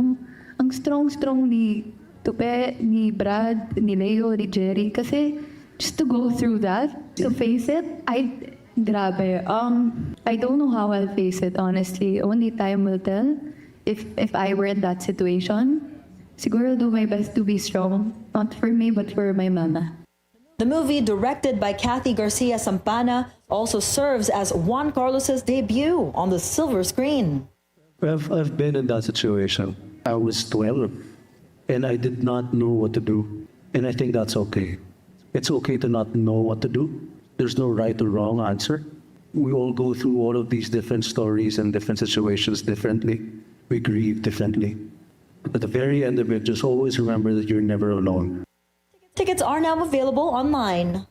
Ang strong ni Tupe, ni Brad, ni Leo, ni Jerry. Kasi just to go through that, to face it, grabe. I don't know how I'll face it, honestly. Only time will tell if I were in that situation. Siguro do my best to be strong, not for me, but for my mama. The movie, directed by Kathy Garcia Sampana, also serves as Juan Carlos's debut on the silver screen. I've been in that situation. I was 12, and I did not know what to do. And I think that's okay. It's okay to not know what to do. There's no right or wrong answer. We all go through all of these different stories and different situations differently. We grieve differently. At the very end of it, just always remember that you're never alone. Tickets are now available online.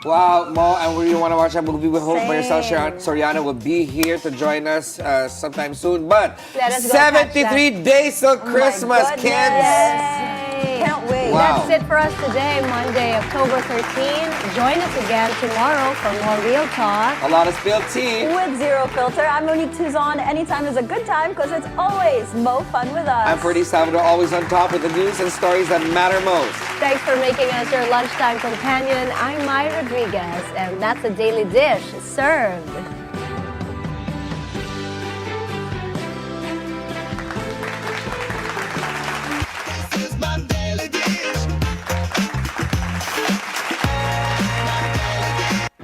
Wow, Mo, and we want to watch that movie. We hope Maricel Soriano will be here to join us sometime soon. But Let us go 73 days till Christmas, kids! Can't wait. Wow. That's it for us today, Monday, October 13. Join us again tomorrow for more Real Talk. A lot of spilled tea. With Zero Filter, I'm Monique Tuzon. Anytime is a good time because it's always Mo Fun with us. I'm Ferdi Salvador, always on top with the news and stories that matter most. Thanks for making us your lunchtime companion. I'm Mai Rodriguez, and that's a daily dish served.